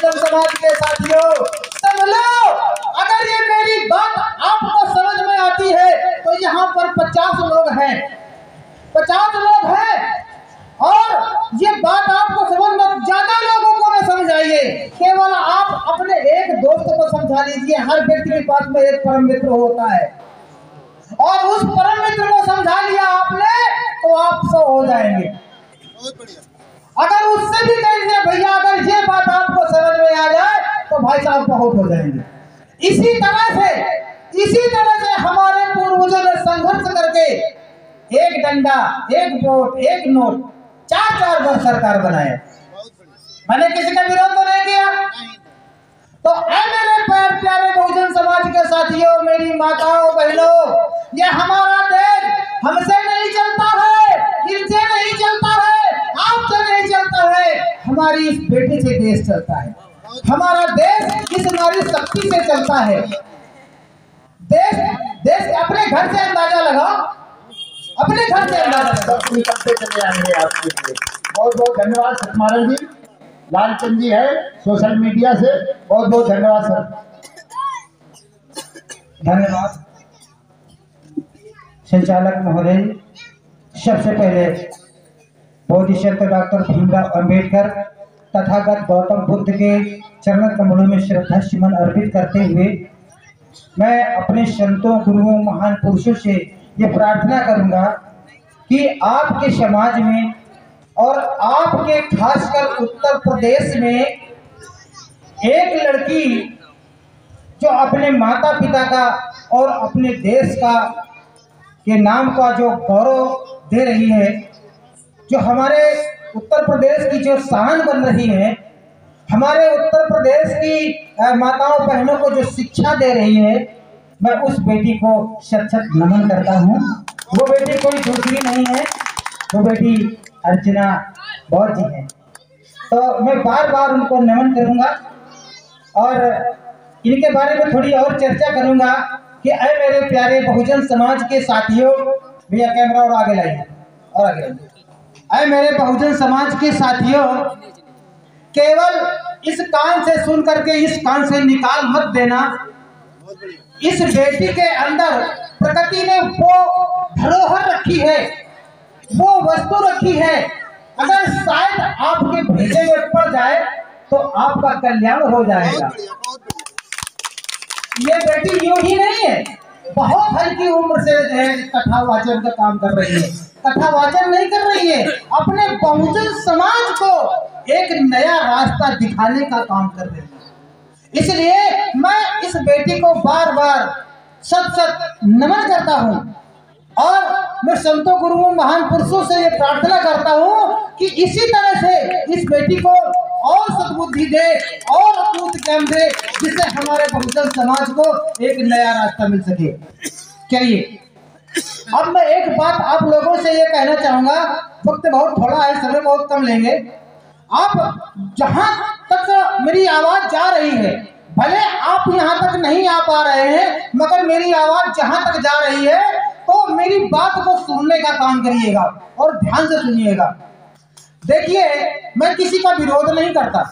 बहुजन समाज के साथियों, सुन लो, अगर ये मेरी बात आपको समझ में आती है तो यहाँ पर 50 लोग हैं, 50 लोग हैं, और ये बात आपको समझ में, ज्यादा लोगों को न समझाइए, केवल आप अपने एक दोस्त को समझा लीजिए। हर व्यक्ति के पास में एक परम मित्र होता है, और उस परम मित्र को समझा लिया आपने तो आप 100 हो जाएंगे। अगर उससे भी कह दिया भैया अगर ये बात आपको समझ में आ जाए तो भाई साहब बहुत हो जाएंगे। इसी तरह से हमारे पूर्वजों ने संघर्ष करके एक डंडा, एक वोट, एक नोट, 4-4 बार सरकार बनाया। मैंने किसी का विरोध तो नहीं किया। तो मेरे प्यारे बहुजन समाज के साथियों, मेरी माताओं बहनों, ये हमारा देश हमसे नहीं चलता है, इनसे नहीं चलता है, आपसे नहीं चलता है, हमारी इस बेटी से देश चलता है। हमारा देश इस नारी शक्ति से चलता है। देश अपने घर से अंदाजा लगाओ, अपने घर से अंदाजा लगाओ। निकलते चले आएंगे आपके लिए। बहुत बहुत धन्यवाद सतमारण जी। लालचंद जी है सोशल मीडिया से, बहुत बहुत धन्यवाद सर। धन्यवाद संचालक महोदय। सबसे पहले बोधिसत्व डॉक्टर भीमराव अंबेडकर तथागत गौतम बुद्ध के चरण कमलों में श्रद्धा सुमन अर्पित करते हुए मैं अपने संतों, गुरुओं, महान पुरुषों से ये प्रार्थना करूंगा कि आपके समाज में और आपके खासकर उत्तर प्रदेश में एक लड़की जो अपने माता पिता का और अपने देश का के नाम का जो गौरव दे रही है, जो हमारे उत्तर प्रदेश की जो शान बन रही है, हमारे उत्तर प्रदेश की माताओं बहनों को जो शिक्षा दे रही है, मैं उस बेटी को शत-शत नमन करता हूँ। वो बेटी कोई दूसरी नहीं है, वो बेटी अर्चना बौद्ध जी है। तो मैं बार बार उनको नमन करूँगा और इनके बारे में थोड़ी और चर्चा करूँगा कि अय मेरे प्यारे बहुजन समाज के साथियों, भैया कैमरा और आगे लाइए, और आगे लाइए। अय मेरे बहुजन समाज के साथियों, केवल इस कान से सुन करके इस कान से निकाल मत देना। इस बेटी के अंदर प्रकृति ने वो धरोहर रखी है, वो वस्तु रखी है, अगर शायद आपके भेजे में पड़ जाए तो आपका कल्याण हो जाएगा। ये बेटी यूं ही नहीं है, बहुत हल्की उम्र से कथा वाचन का काम कर रही है। कथा वाचन नहीं कर रही है, अपने बहुजन समाज को एक नया रास्ता दिखाने का काम कर रही है। इसलिए मैं इस बेटी को बार बार सत नमन करता हूँ और मैं संतों, गुरुओं, महान पुरुषों से ये प्रार्थना करता हूँ कि इसी तरह से इस बेटी को और सद्बुद्धि दे और अटूट ज्ञान दे, जिससे हमारे बहुजन समाज को एक नया रास्ता मिल सके। चलिए, अब मैं एक बात आप लोगों से ये कहना चाहूंगा, वक्त बहुत थोड़ा है, समय बहुत कम लेंगे। आप जहां तक मेरी आवाज जा रही है, भले आप यहां तक नहीं आ पा रहे हैं, मगर मेरी आवाज जहां तक जा रही है तो मेरी बात को सुनने का काम करिएगा और ध्यान से सुनिएगा। देखिए, मैं किसी का विरोध नहीं करता।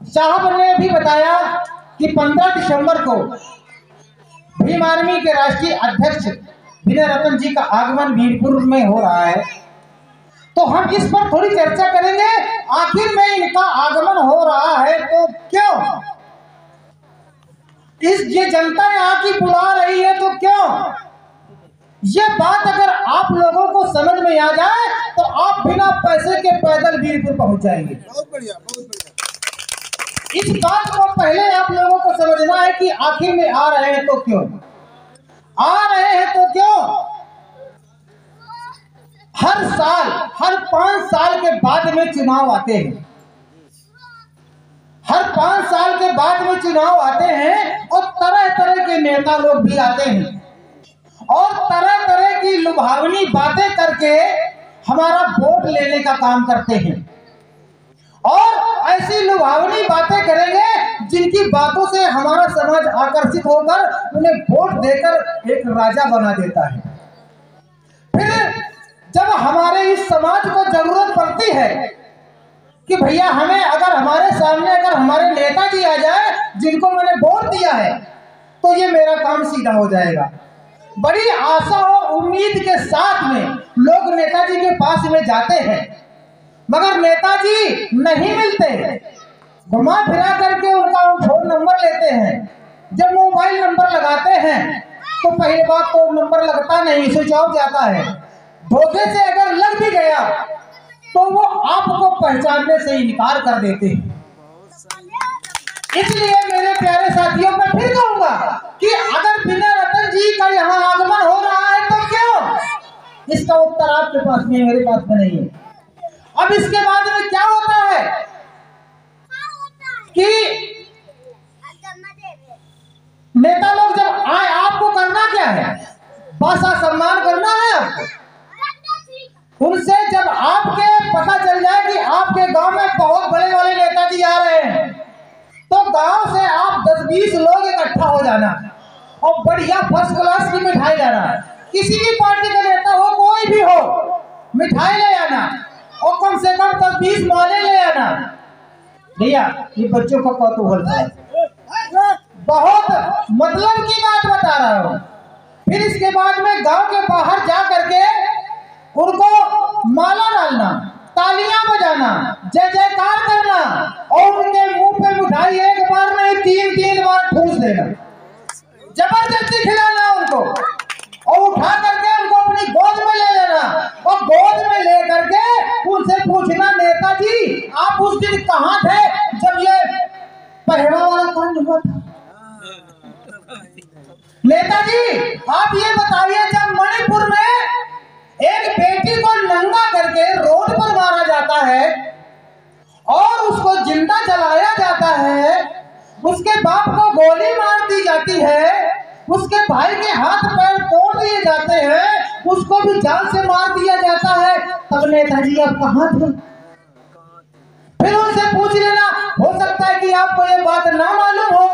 साहब ने भी बताया कि 15 दिसंबर को भीम आर्मी के राष्ट्रीय अध्यक्ष विनय रतन जी का आगमन वीरपुर में हो रहा है, तो हम इस पर थोड़ी चर्चा करेंगे। आखिर में इनका आगमन हो रहा है तो क्यों? ये जनता यहाँ की बुला रही है तो क्यों? ये बात अगर आप लोगों को समझ में आ जाए तो आप बिना पैसे के पैदल वीरपुर पहुंच जाएंगे। बहुत बढ़िया, बहुत बढ़िया। इस बात को पहले आप लोगों को समझना है कि आखिर में आ रहे हैं तो क्यों, आ रहे हैं तो क्यों। हर साल, हर 5 साल के बाद में चुनाव आते हैं, हर 5 साल के बाद में चुनाव आते हैं और तरह तरह के नेता लोग भी आते हैं और तरह तरह की लुभावनी बातें करके हमारा वोट लेने का काम करते हैं और ऐसी लुभावनी बातें करेंगे जिनकी बातों से हमारा समाज आकर्षित होकर उन्हें वोट देकर एक राजा बना देता है। फिर जब हमारे इस समाज को जरूरत पड़ती है कि भैया हमें अगर हमारे सामने अगर हमारे नेताजी आ जाए जिनको मैंने वोट दिया है तो ये मेरा काम सीधा हो जाएगा। बड़ी आशा और उम्मीद के साथ में लोग नेताजी के पास में जाते हैं, मगर नेताजी नहीं मिलते। घुमा फिरा करके उनका फोन नंबर लेते हैं। जब मोबाइल नंबर लगाते हैं तो पहली बात तो नंबर लगता नहीं, स्विच ऑफ जाता है। धोखे से अगर लग भी गया तो वो आपको पहचानने से इनकार कर देते हैं। इसलिए मेरे प्यारे साथियों, मैं फिर कहूंगा कि अगर बिना रतन जी का यहाँ आगमन हो रहा है तो क्यों? इसका उत्तर आपके पास में, मेरे पास में नहीं है। अब इसके बाद में क्या होता है कि नेता लोग जब आए, आपको करना क्या है? बस सम्मान करना है आपको। उनसे जब आपके पता चल जाए कि आपके गांव में बहुत बड़े वाले नेताजी आ रहे हैं तो गांव से आप 10-20 लोग इकट्ठा हो जाना और बढ़िया फर्स्ट क्लास की मिठाई लाना। किसी भी पार्टी का नेता हो, कोई भी हो, मिठाई ले आना और कम से कम 10-20 माले ले आना। भैया ये बच्चों का कौतूहल है, बहुत मतलब की बात बता रहा हूँ। फिर इसके बाद में गांव के बाहर जा करके उनको माला डालना, तालियां बजाना, जय जयकार करना और उनके मुंह पे मिठाई एक बार नहीं 3-3 बार ठूस देना, जबरदस्ती खिलाना उनको और उठा करके उनको अपनी गोद में ले लेना और गोद में ले करके उनसे पूछना, नेताजी आप उस दिन कहाँ थे जब ये पहला वाला कांड हुआ था? नेताजी आप ये बताइए, जब मणिपुर में एक बेटी को नंगा करके रोड पर मारा जाता है और उसको जिंदा जलाया जाता है, उसके बाप को गोली मार दी जाती है, उसके भाई के हाथ पैर तोड़ दिए जाते हैं, उसको भी जान से मार दिया जाता है, तब नेताजी आप कहाँ थे? फिर उनसे पूछ लेना, हो सकता है कि आपको ये बात ना मालूम हो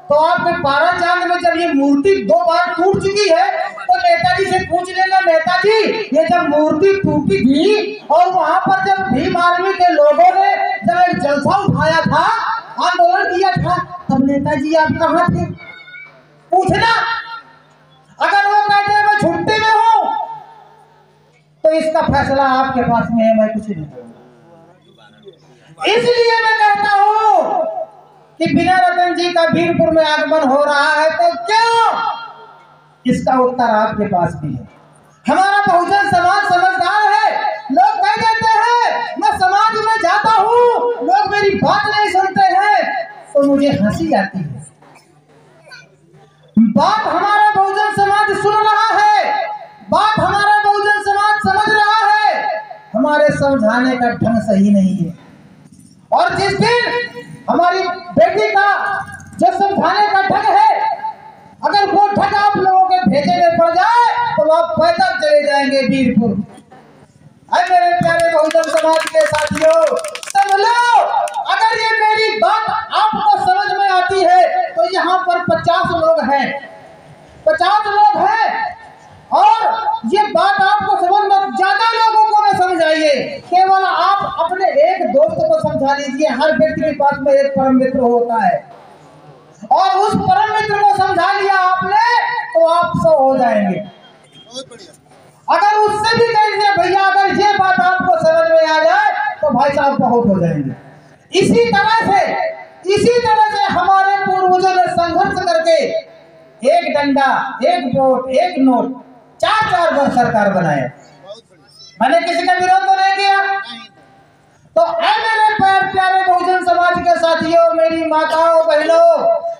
तो आपके पारा चांद में जब ये मूर्ति 2 बार टूट चुकी है तो नेताजी से पूछ लेना, नेताजी ये जब मूर्ति टूटी थी और वहां पर जब भीम आर्मी के लोगों ने जब एक जलसा उठाया था, आंदोलन किया था, तब नेताजी आप कहाँ थे? पूछना। अगर वो कहते हैं मैं छुट्टी में हूं तो इसका फैसला आपके पास में है, मैं कुछ नहीं कहूंगा। इसलिए मैं कहता हूं कि बिना रतन जी का बीरपुर में आगमन हो रहा है तो क्यों? इसका उत्तर आपके पास भी है। हमारा बहुजन समाज समझदार है। लोग कह देते हैं मैं समाज में जाता हूं, लोग मेरी बात नहीं सुनते हैं तो मुझे हंसी आती है। बात हमारा बहुजन समाज सुन रहा है, बात हमारा बहुजन समाज समझ रहा है, हमारे समझाने का ढंग सही नहीं है। और जिस दिन हमारी बेटी का जो समझाने का ढंग है, अगर वो ढंग आप लोगों के भेजे में पड़ जाए तो आप पैदल चले जाएंगे बीरपुर। अरे मेरे प्यारे बहुजन समाज के साथियों, समझ लो, अगर ये मेरी बात आपको समझ में आती है तो यहाँ पर 50 लोग हैं, 50 लोग हैं और ये बात आपको समझ में, ज्यादा लोगों को न समझाइए, केवल आप अपने एक दोस्त को समझा लीजिए। हर व्यक्ति के पास में एक परम मित्र होता है और उस परम मित्र को समझा लिया आपने तो आप 100 हो जाएंगे। अगर उससे भी कह दीजिए भैया अगर ये बात आपको समझ में आ जाए तो भाई साहब बहुत हो जाएंगे। इसी तरह से हमारे पूर्वजों ने संघर्ष करके एक डंडा, एक वोट, एक नोट, 4-4 बार सरकार बनाया। मैंने किसी का विरोध तो नहीं किया। तो मेरे प्यारे बहुजन समाज के साथियों, मेरी माताओं बहनों,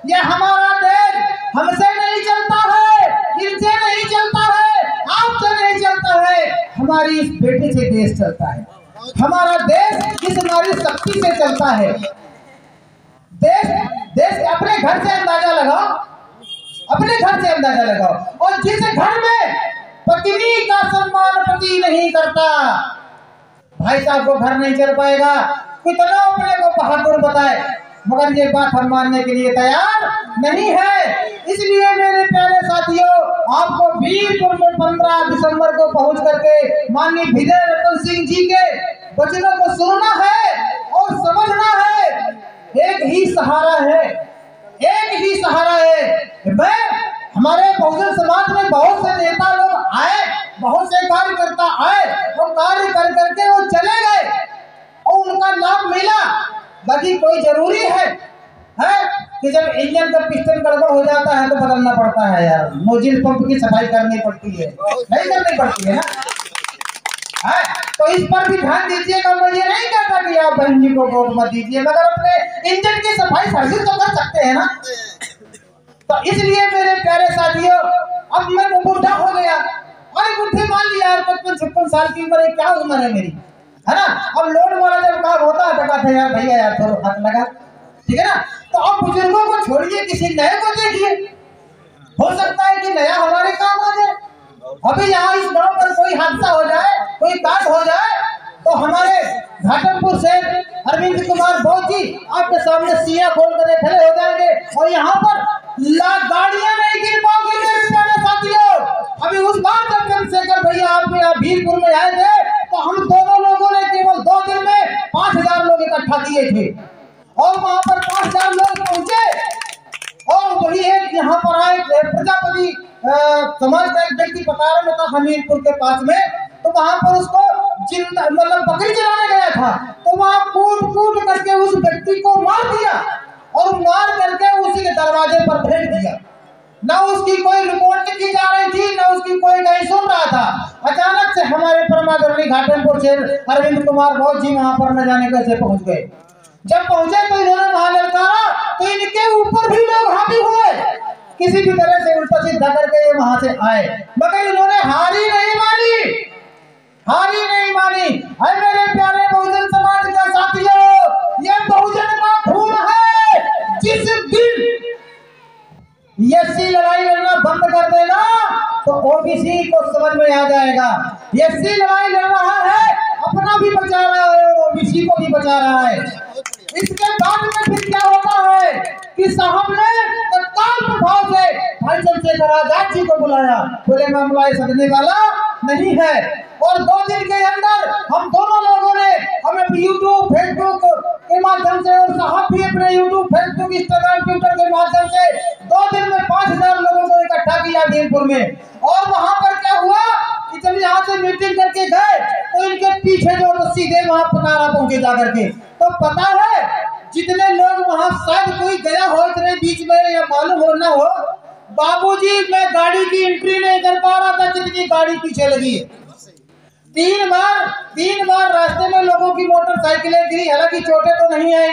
ये हमारा देश हमसे नहीं चलता है, इनसे नहीं चलता है, आपसे नहीं चलता है, हमारी इस बेटी से देश चलता है। हमारा देश इस नारी शक्ति से चलता है। देश अपने घर से अंदाजा लगाओ, अपने घर से अंदाजा लगाओ। और जिस घर में पत्नी का सम्मान पति नहीं करता, भाई साहब को घर नहीं चल पाएगा। कितना अपने को बहादुर बताए, मगर ये बात हम मानने के लिए तैयार नहीं है। इसलिए मेरे प्यारे साथियों, आपको वीरपुर में 15 दिसंबर को पहुंच करके माननीय विजय रतन सिंह जी के वचनों को सुनना है और समझना है। एक ही सहारा है, एक ही सहारा है। मैं हमारे बहुजन समाज में बहुत से नेता लोग आए, बहुत से कार्यकर्ता आए, वो कार्य कर करके वो चले गए और उनका लाभ मिला। बाकी कोई जरूरी है कि जब इंजन का पिस्टन गड़बड़ हो जाता है तो बदलना पड़ता है यार, नोजिल पंप की सफाई करनी पड़ती है, नहीं करनी पड़ती है ना। तो इस पर भी ध्यान दीजिएगा। मैं ये नहीं कहता कि आप बहन जी को वोट मत दीजिए, मगर अपने इंजन की सफाई सर्विस तो कर सकते हैं ना। तो इसलिए मेरे प्यारे साथियों, अब मैं बुढ़ा हो गया, अरे बुढ़े मान लिया 55-56 साल की उम्र है, क्या उम्र है मेरी, है ना। अब लोड वाला जब काम होता है तो कहते हैं यार भैया यार थोड़ा हाथ लगा, ठीक है ना। तो अब बुजुर्गों को छोड़िए, किसी नए को देखिए, हो सकता है कि नया हमारे काम आ जाए। अभी यहाँ इस गांव पर कोई हादसा हो जाए, कोई कांड हो जाए, तो हमारे घाटमपुर से अरविंद कुमार बोस जी आपके सामने सिया खोल कर खड़े हो जाएंगे और यहाँ पर गाड़ियां नहीं गिर पाओगी मेरे प्यारे साथियों। अभी उस बार जब चंद्रशेखर भैया आप यहाँ वीरपुर में आए थे तो हम दोनों लोगों ने केवल 2 दिन में 5000 लोग इकट्ठा किए थे और वहां पर 5000 लोग पहुंचे। और वही एक यहाँ पर आए प्रजापति समाज का एक व्यक्ति पतारा में था हमीरपुर के पास में, तो वहां पर उसको जिंदा मतलब बकरी चलाने गया था, तो वहां कूट करके उस व्यक्ति को मार दिया और मार करके उसी के दरवाजे पर फेंक दिया। ना उसकी कोई रिपोर्ट की जा रही थी, ना उसकी कोई नहीं सुन रहा था। अचानक से हमारे परमादरणीय घाटमपुर से अरविंद कुमार बोस जी वहां पर न जाने कैसे पहुंच गए। जब पहुंचे तो इन्होंने वहां ललकारा तो इनके ऊपर भी लोग हावी हुए, किसी भी तरह से उल्टा सीधा करके ये वहां से आए, मगर इन्होंने हारी नहीं मानी, हारी नहीं मानी। अरे मेरे प्यारे बहुजन समाज के साथियों, ये बहुजन का खून है। जिस दिन एससी लड़ाई लड़ना बंद कर देगा तो ओबीसी को समझ में आ जाएगा। एससी लड़ाई लड़ रहा है, अपना भी बचा रहा है और ओबीसी को भी बचा रहा है। इसके बाद में फिर क्या होता है कि साहब ने तत्काल प्रभाव से भाई चंद्रशेखर आजाद जी को बुलाया, बोले मामला सदने वाला नहीं है। और 2 दिन के अंदर हम दोनों लोगों ने हमें यूट्यूब फेसबुक के माध्यम से और साहब भी अपने यूट्यूब फेसबुक इंस्टाग्राम ट्विटर के माध्यम से 2 दिन में 5000 लोगों को इकट्ठा किया वीरपुर में। और वहां पर क्या हुआ कि जब यहाँ से मीटिंग करके गए तो इनके पीछे जो तो सीधे वहां पतारा पहुंचे जाकर के, तो पता है जितने लोग वहां शायद कोई गया हो इतने बीच में या मालूम हो ना हो, बाबूजी मैं गाड़ी की एंट्री नहीं कर पा रहा था जितनी गाड़ी पीछे लगी है। 3 बार रास्ते में लोगों की मोटरसाइकिलें गिरी, हालांकि चोटें तो नहीं है।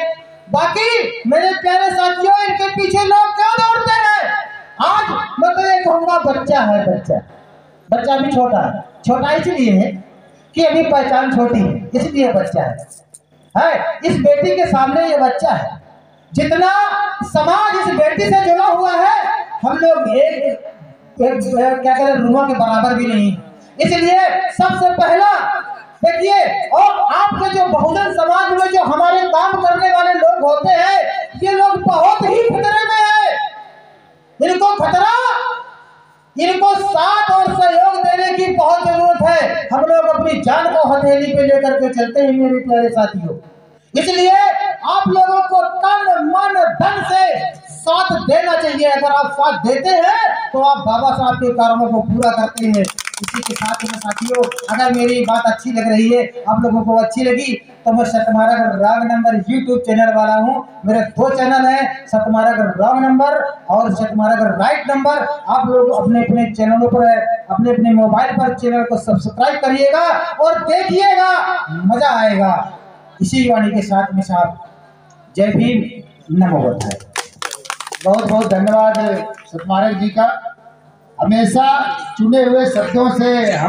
बाकी मेरे प्यारे साथियों, इनके पीछे लोग क्यों दौड़ते हैं? आज मैं तो ये कहूंगा बच्चा है, बच्चा भी छोटा है। छोटा इसलिए है कि अभी पहचान छोटी है, इसलिए बच्चा है। इस बेटी के सामने ये बच्चा है। जितना समाज इस बेटी से जुड़ा हुआ है, हम लोग एक क्या कहते हैं रुआ के बराबर भी नहीं। इसलिए सबसे पहला देखिए, और आपके जो बहुजन समाज में जो हमारे काम करने वाले लोग होते हैं, ये लोग बहुत ही खतरे में है। इनको साथ और सहयोग देने की बहुत जरूरत है। हम लोग अपनी जान को हथेली पे लेकर के चलते हैं मेरे प्यारे साथियों। इसलिए आप लोगों को तन मन धन से साथ देना चाहिए। अगर आप साथ देते हैं तो आप बाबा साहब के कामों को पूरा करते हैं। इसी के साथ में साथियों, अगर मेरी बात अच्छी लग रही है, आप लोगों को अच्छी लगी, तो मैं सतमारागढ़ राग नंबर यूट्यूब चैनल वाला हूँ। मेरे 2 चैनल है, सतमारागढ़ राग नंबर और सतमारागढ़ राइट नंबर। आप लोग अपने अपने चैनलों पर अपने अपने मोबाइल पर चैनल को सब्सक्राइब करिएगा और देखिएगा, मजा आएगा। इसी वाणी के साथ में साहब, जय भीम, नमो बुद्धाय। बहुत बहुत धन्यवाद सतमारक जी का। हमेशा चुने हुए शब्दों से हम